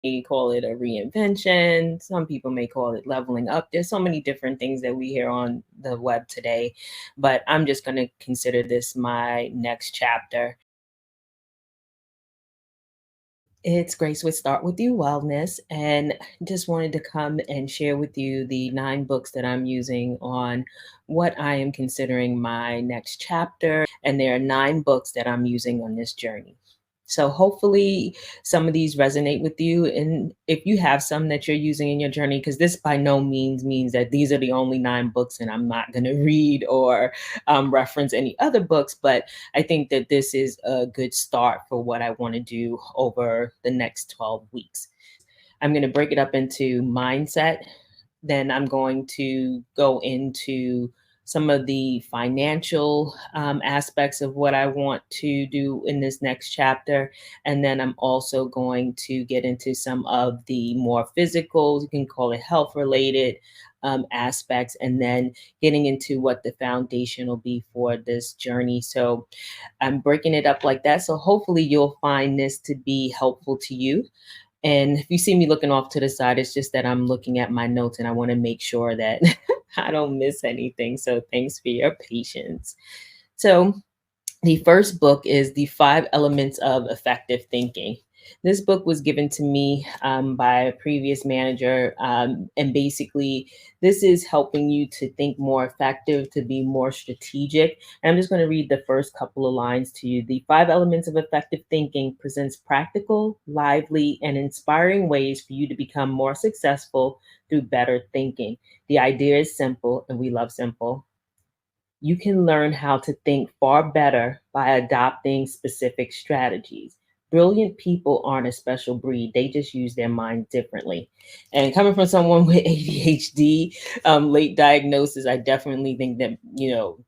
may call it a reinvention. Some people may call it leveling up. There's so many different things that we hear on the web today, but I'm just going to consider this my next chapter. It's Grace with Start With You Wellness, and just wanted to come and share with you the 9 books that I'm using on what I am considering my next chapter. And there are 9 books that I'm using on this journey. So hopefully some of these resonate with you. And if you have some that you're using in your journey, because this by no means means that these are the only 9 books and I'm not going to read or reference any other books, but I think that this is a good start for what I want to do over the next 12 weeks. I'm going to break it up into mindset. Then I'm going to go into some of the financial aspects of what I want to do in this next chapter. And then I'm also going to get into some of the more physical, you can call it health related aspects, and then getting into what the foundation will be for this journey. So I'm breaking it up like that. So hopefully you'll find this to be helpful to you. And if you see me looking off to the side, it's just that I'm looking at my notes and I want to make sure that I don't miss anything. So thanks for your patience. So the first book is The 5 Elements of Effective Thinking. This book was given to me by a previous manager. And basically, this is helping you to think more effective, to be more strategic. And I'm just going to read the first couple of lines to you. The 5 Elements of Effective Thinking presents practical, lively, and inspiring ways for you to become more successful through better thinking. The idea is simple, and we love simple. You can learn how to think far better by adopting specific strategies. Brilliant people aren't a special breed. They just use their mind differently. And coming from someone with ADHD, late diagnosis, I definitely think that,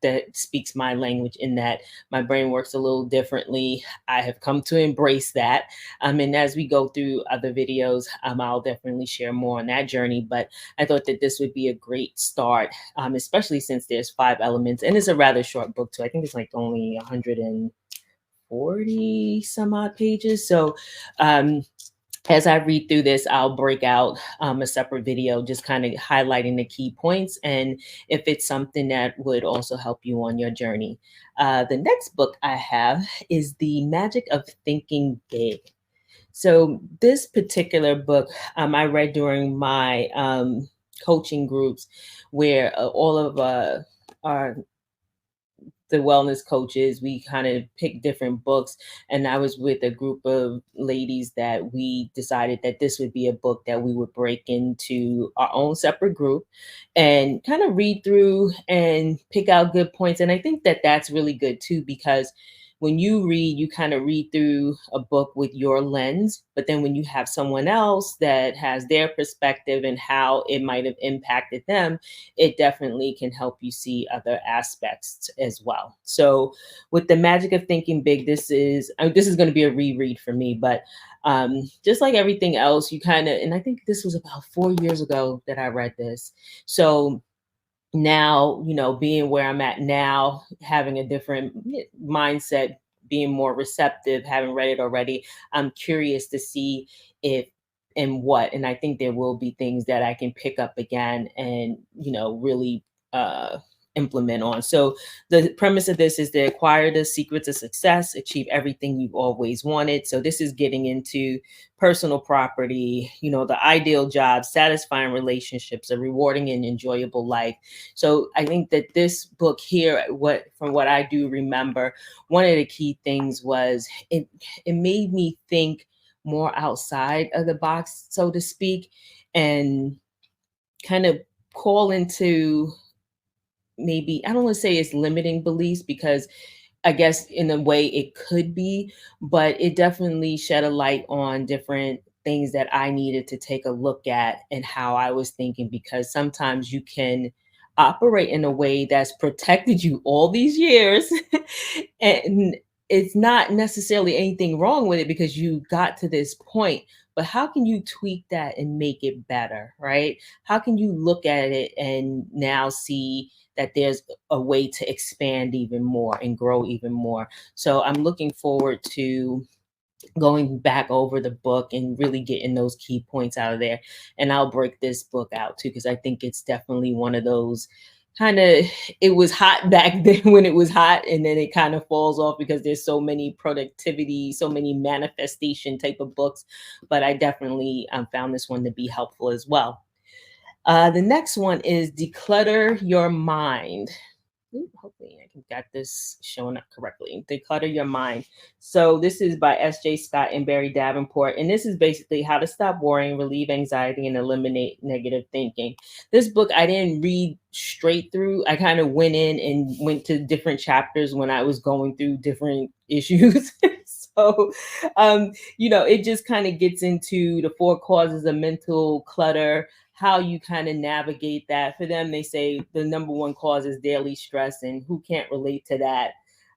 that speaks my language in that my brain works a little differently. I have come to embrace that. And as we go through other videos, I'll definitely share more on that journey. But I thought that this would be a great start, especially since there's 5 elements and it's a rather short book too. I think it's like only 140 some odd pages. So um, as I read through this, I'll break out a separate video, just kind of highlighting the key points and if it's something that would also help you on your journey. The next book I have is The Magic of Thinking Big. So this particular book I read during my coaching groups, where all of our the wellness coaches, we kind of picked different books, and I was with a group of ladies that we decided that this would be a book that we would break into our own separate group and kind of read through and pick out good points. And I think that that's really good too, because when you read, you kind of read through a book with your lens, but then when you have someone else that has their perspective and how it might have impacted them, it definitely can help you see other aspects as well. So with The Magic of Thinking Big, this is going to be a reread for me, but just like everything else, you kind of, and I think this was about 4 years ago that I read this. So now, being where I'm at now, having a different mindset, being more receptive, having read it already, I'm curious to see if and what. And I think there will be things that I can pick up again and, really implement on. So the premise of this is to acquire the secrets of success, achieve everything you've always wanted. So this is getting into personal property, the ideal job, satisfying relationships, a rewarding and enjoyable life. So I think that this book here, from what I do remember, one of the key things was it made me think more outside of the box, so to speak, and kind of call into, maybe, I don't want to say it's limiting beliefs, because I guess in a way it could be, but it definitely shed a light on different things that I needed to take a look at and how I was thinking, because sometimes you can operate in a way that's protected you all these years and it's not necessarily anything wrong with it because you got to this point, but how can you tweak that and make it better, right? How can you look at it and now see that there's a way to expand even more and grow even more? So I'm looking forward to going back over the book and really getting those key points out of there. And I'll break this book out too, because I think it's definitely one of those kind of, it was hot back then when it was hot, and then it kind of falls off because there's so many productivity, so many manifestation type of books. But I definitely found this one to be helpful as well. The next one is Declutter Your Mind. Ooh, hopefully I can got this showing up correctly. Declutter Your Mind. So this is by S.J. Scott and Barry Davenport, and this is basically how to stop worrying, relieve anxiety, and eliminate negative thinking. This book I didn't read straight through. I kind of went in and went to different chapters when I was going through different issues. So, it just kind of gets into the four causes of mental clutter, how you kind of navigate that. For them, they say the number one cause is daily stress, and who can't relate to that?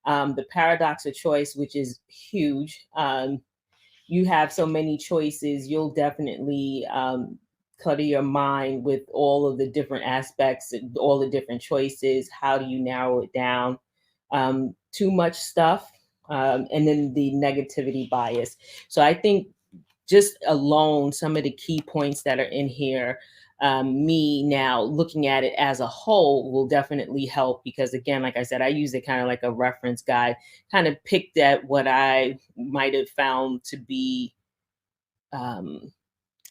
The paradox of choice, which is huge. You have so many choices, you'll definitely clutter your mind with all of the different aspects, all the different choices. How do you narrow it down? Too much stuff, and then the negativity bias. So I think just alone, some of the key points that are in here, me now looking at it as a whole will definitely help, because again, like I said, I use it kind of like a reference guide, kind of picked at what I might have found to be um,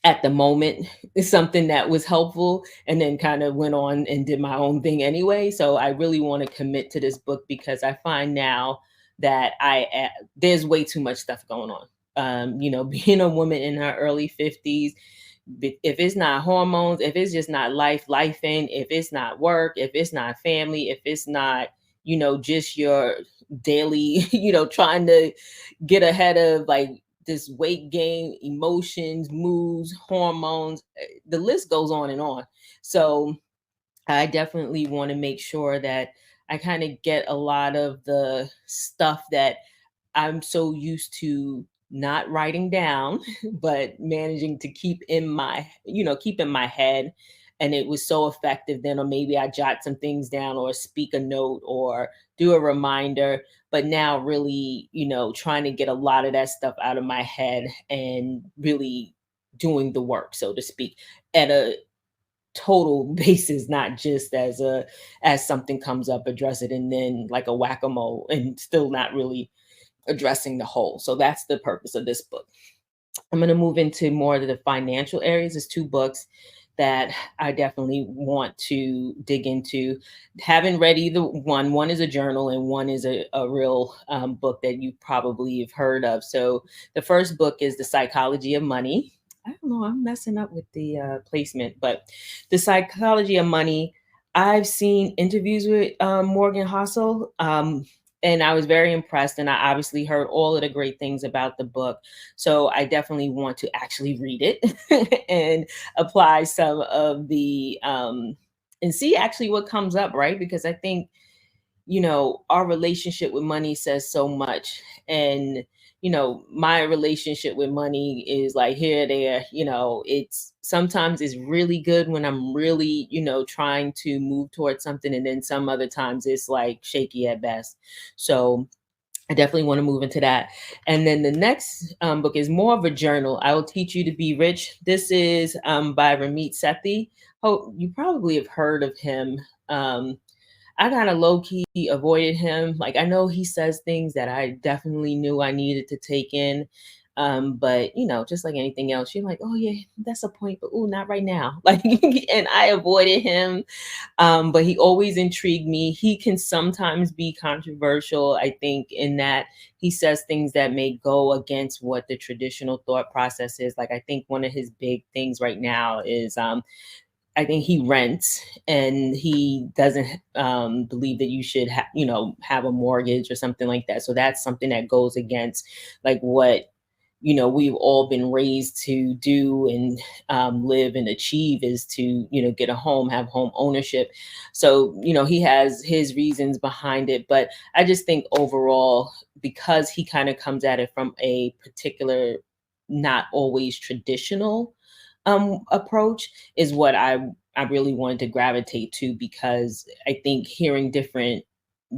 at the moment is something that was helpful, and then kind of went on and did my own thing anyway. So I really want to commit to this book, because I find now that there's way too much stuff going on. Being a woman in her early 50s, if it's not hormones, if it's just not life in, if it's not work, if it's not family, if it's not, just your daily, trying to get ahead of like this weight gain, emotions, moods, hormones, the list goes on and on. So I definitely want to make sure that I kind of get a lot of the stuff that I'm so used to not writing down, but managing to keep in my head. And it was so effective then, or maybe I jot some things down or speak a note or do a reminder. But now, really, trying to get a lot of that stuff out of my head and really doing the work, so to speak, at a total basis, not just as something comes up, address it, and then like a whack-a-mole, and still not really addressing the whole. So that's the purpose of this book. I'm going to move into more of the financial areas. There's two books that I definitely want to dig into. Haven't read either one. One is a journal, and one is a real book that you probably have heard of. So the first book is The Psychology of Money. I don't know, I'm messing up with the placement, but The Psychology of Money. I've seen interviews with Morgan Housel, and I was very impressed. And I obviously heard all of the great things about the book. So I definitely want to actually read it and apply some of the and see actually what comes up, right? Because I think, our relationship with money says so much. And, my relationship with money is like here, there, it's sometimes it's really good when I'm really, trying to move towards something. And then some other times it's like shaky at best. So I definitely want to move into that. And then the next book is more of a journal. I will teach you to be rich. This is by Ramit Sethi. Oh, you probably have heard of him. I kind of low key avoided him. Like, I know he says things that I definitely knew I needed to take in. But just like anything else, you're like, oh yeah, that's a point, but oh, not right now. Like, and I avoided him. But he always intrigued me. He can sometimes be controversial, I think, in that he says things that may go against what the traditional thought process is. Like, I think one of his big things right now is I think he rents, and he doesn't believe that you should have a mortgage or something like that. So that's something that goes against like what we've all been raised to do and live and achieve, is to get a home, have home ownership. So he has his reasons behind it, but I just think overall, because he kind of comes at it from a particular, not always traditional approach, is what I really wanted to gravitate to, because I think hearing different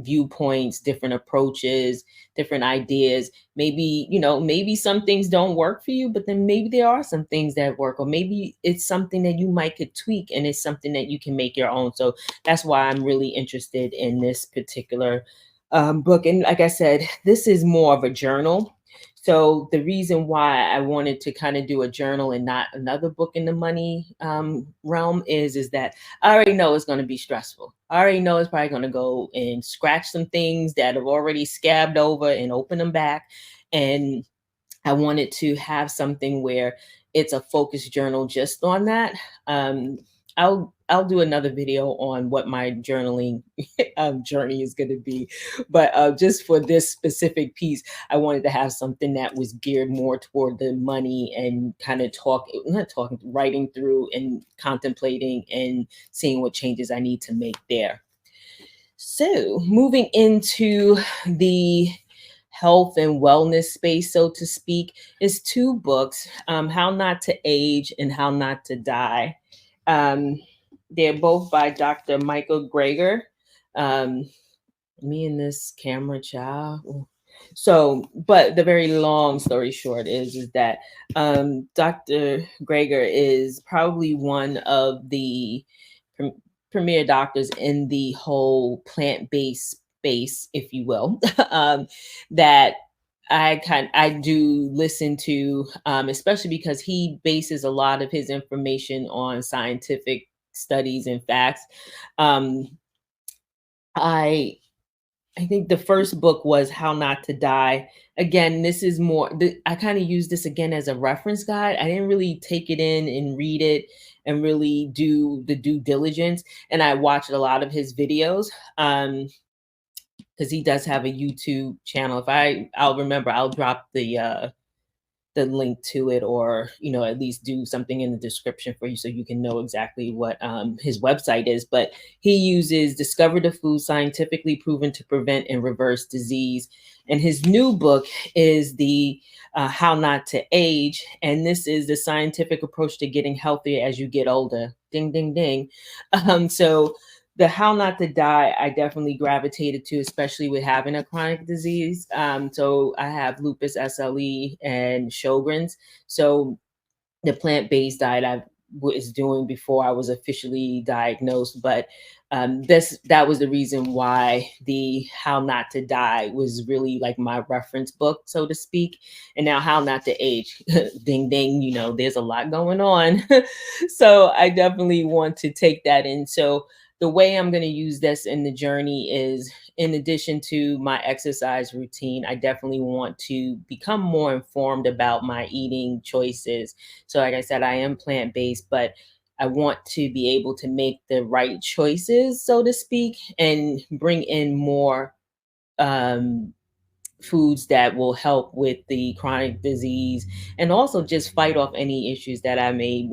viewpoints, different approaches, different ideas. Maybe, maybe some things don't work for you, but then maybe there are some things that work, or maybe it's something that you might could tweak and it's something that you can make your own. So that's why I'm really interested in this particular book. And like I said, this is more of a journal. So the reason why I wanted to kind of do a journal and not another book in the money realm is that I already know it's going to be stressful. I already know it's probably going to go and scratch some things that have already scabbed over and open them back. And I wanted to have something where it's a focused journal just on that. Um, I'll do another video on what my journaling journey is going to be, but just for this specific piece, I wanted to have something that was geared more toward the money and kind of not talking, writing through and contemplating and seeing what changes I need to make there. So moving into the health and wellness space, so to speak, is two books, How Not to Age and How Not to Die. Um, they're both by Dr. Michael Greger. Um, Me and this camera child. Ooh. So, but the very long story short is that Dr. Greger is probably one of the pre- premier doctors in the whole plant-based space, if you will, that I do listen to, especially because he bases a lot of his information on scientific studies and facts. Um, I I think the first book was How Not to Die. Again, this is more, I kind of use this again as a reference guide. I didn't really take it in and read it and really do the due diligence. And I watched a lot of his videos. Because he does have a YouTube channel. I'll remember, I'll drop the link to it, or at least do something in the description for you so you can know exactly what his website is. But he uses discover the food scientifically proven to prevent and reverse disease, and his new book is the How Not to Age, and this is the scientific approach to getting healthier as you get older. Ding ding ding. So the How Not to Die, I definitely gravitated to, especially with having a chronic disease. So I have lupus, SLE, and Sjogren's. So the plant-based diet I was doing before I was officially diagnosed, but that was the reason why the How Not to Die was really like my reference book, so to speak. And now How Not to Age, ding ding, there's a lot going on. So I definitely want to take that in. So the way I'm going to use this in the journey is, in addition to my exercise routine, I definitely want to become more informed about my eating choices. So, like I said, I am plant based, but I want to be able to make the right choices, so to speak, and bring in more um, foods that will help with the chronic disease, and also just fight off any issues that I may,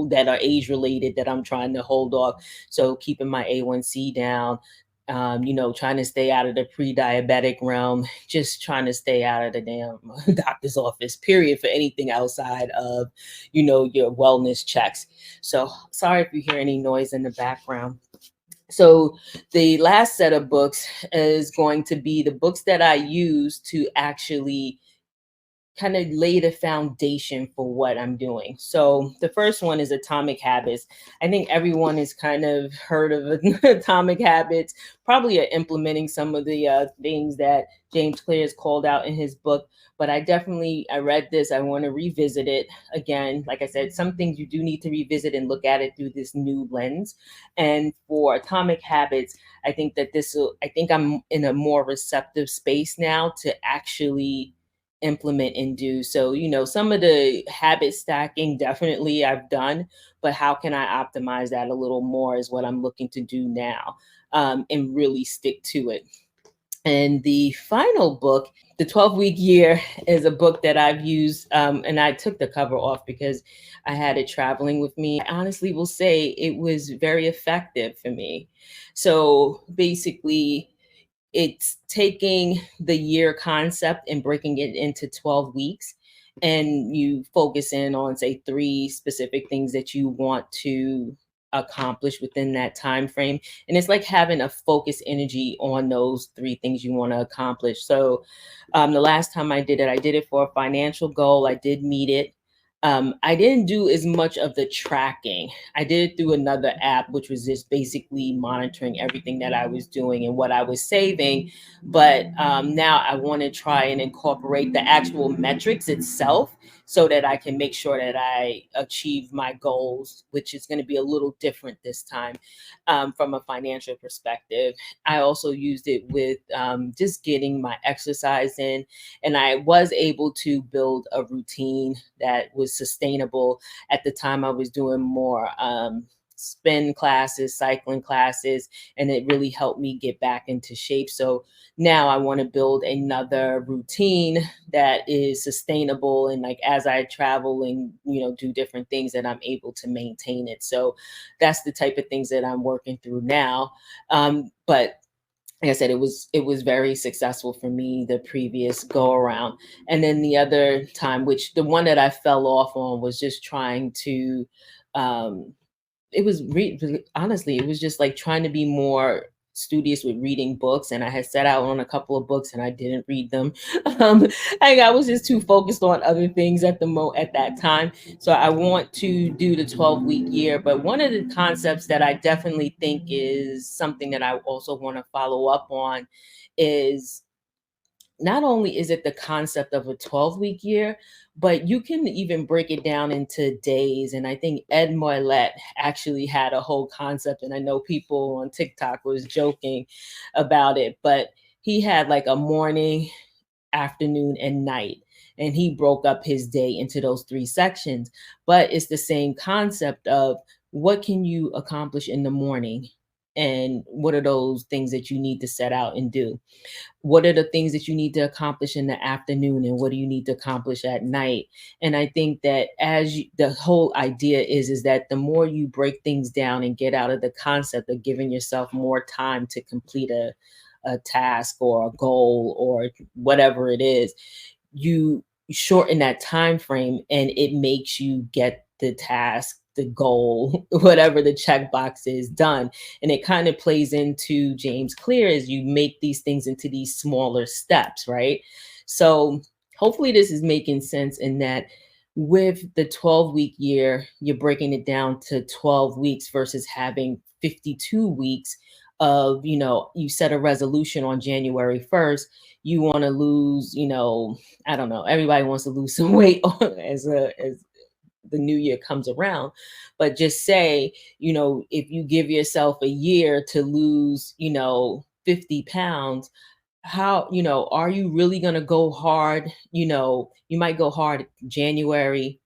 that are age related that I'm trying to hold off. So keeping my A1C down, trying to stay out of the pre-diabetic realm, just trying to stay out of the damn doctor's office, period, for anything outside of, your wellness checks. So sorry if you hear any noise in the background. So the last set of books is going to be the books that I use to actually kind of lay the foundation for what I'm doing. So the first one is Atomic Habits. I think everyone has kind of heard of Atomic Habits, probably are implementing some of the things that James Clear has called out in his book. But I read this, I want to revisit it again. Like I said, some things you do need to revisit and look at it through this new lens. And for Atomic Habits, I think I'm in a more receptive space now to actually implement and do. So, some of the habit stacking definitely I've done, but how can I optimize that a little more is what I'm looking to do now, and really stick to it. And the final book, The 12-Week Year, is a book that I've used, and I took the cover off because I had it traveling with me. I honestly will say it was very effective for me. So basically, it's taking the year concept and breaking it into 12 weeks, and you focus in on, say, three specific things that you want to accomplish within that time frame. And it's like having a focused energy on those three things you want to accomplish. So the last time I did it for a financial goal. I did meet it. I didn't do as much of the tracking. I did it through another app, which was just basically monitoring everything that I was doing and what I was saving. But now I want to try and incorporate the actual metrics itself so that I can make sure that I achieve my goals, which is going to be a little different this time from a financial perspective. I also used it with just getting my exercise in, and I was able to build a routine that was sustainable. At the time, I was doing more spin classes, cycling classes, and it really helped me get back into shape. So now I want to build another routine that is sustainable, and like as I travel and do different things, that I'm able to maintain it. So that's the type of things that I'm working through now. But like I said, it was very successful for me the previous go around. And then the other time, which the one that I fell off on, was just trying to um honestly, it was just like trying to be more studious with reading books, and I had set out on a couple of books and I didn't read them. um I was just too focused on other things at that time. So I want to do the 12-week year, but one of the concepts that I definitely think is something that I also want to follow up on is, not only is it the concept of a 12-week year, but you can even break it down into days. And I think Ed Moylett actually had a whole concept, and I know people on TikTok was joking about it, but he had like a morning, afternoon, and night. And he broke up his day into those three sections. But it's the same concept of, what can you accomplish in the morning? And what are those things that you need to set out and do? What are the things that you need to accomplish in the afternoon, and what do you need to accomplish at night? And I think that the whole idea is that the more you break things down and get out of the concept of giving yourself more time to complete a task or a goal or whatever it is, you shorten that time frame, and it makes you get the task, the goal, whatever the checkbox is, done. And it kind of plays into James Clear, as you make these things into these smaller steps, right? So hopefully this is making sense, in that with the 12-week year, you're breaking it down to 12 weeks versus having 52 weeks of, you set a resolution on January 1st, you want to lose, I don't know, everybody wants to lose some weight as the new year comes around. But just say, if you give yourself a year to lose, 50 pounds, how, are you really going to go hard? You might go hard January,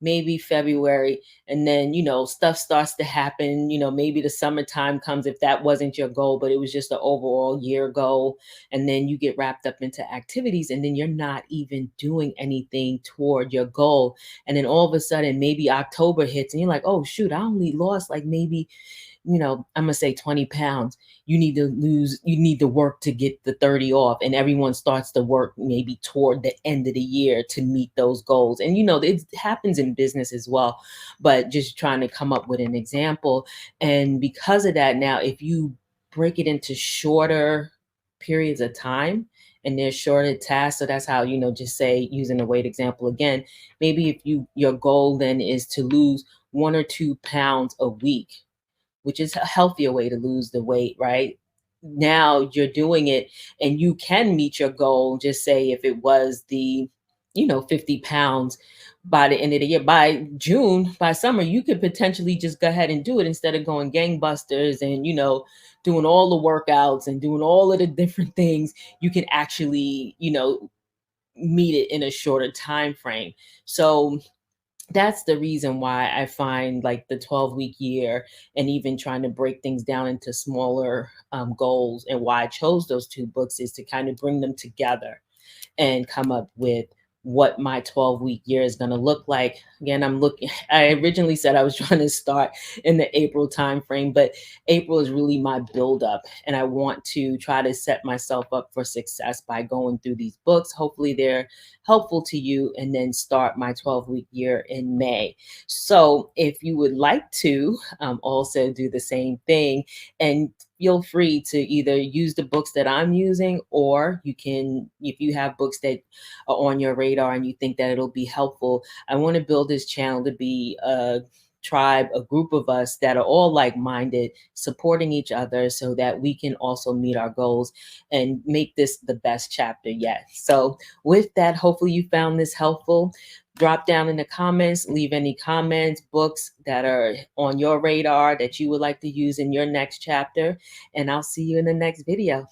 maybe February, and then, stuff starts to happen. Maybe the summertime comes, if that wasn't your goal, but it was just an overall year goal. And then you get wrapped up into activities, and then you're not even doing anything toward your goal. And then all of a sudden, maybe October hits, and you're like, oh, shoot, I only lost like maybe, I'm gonna say 20 pounds. You need to work to get the 30 off. And everyone starts to work maybe toward the end of the year to meet those goals. And it happens in business as well, but just trying to come up with an example. And because of that, now if you break it into shorter periods of time, and there's shorter tasks. So that's how, just say, using the weight example again, maybe if your goal then is to lose 1 or 2 pounds a week, which is a healthier way to lose the weight, right? Now you're doing it, and you can meet your goal. Just say if it was the, 50 pounds by the end of the year, by June, by summer, you could potentially just go ahead and do it, instead of going gangbusters and, doing all the workouts and doing all of the different things. You can actually, meet it in a shorter time frame. So that's the reason why I find like the 12-week year, and even trying to break things down into smaller goals, and why I chose those two books, is to kind of bring them together and come up with what my 12-week year is going to look like. Again, I originally said I was trying to start in the April timeframe, but April is really my buildup. And I want to try to set myself up for success by going through these books. Hopefully they're helpful to you, and then start my 12-week year in May. So if you would like to also do the same thing, and feel free to either use the books that I'm using, or you can, if you have books that are on your radar and you think that it'll be helpful. I want to build this channel to be a tribe, a group of us that are all like minded, supporting each other so that we can also meet our goals and make this the best chapter yet. So, with that, hopefully you found this helpful. Drop down in the comments, leave any comments, books that are on your radar that you would like to use in your next chapter, and I'll see you in the next video.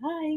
Bye.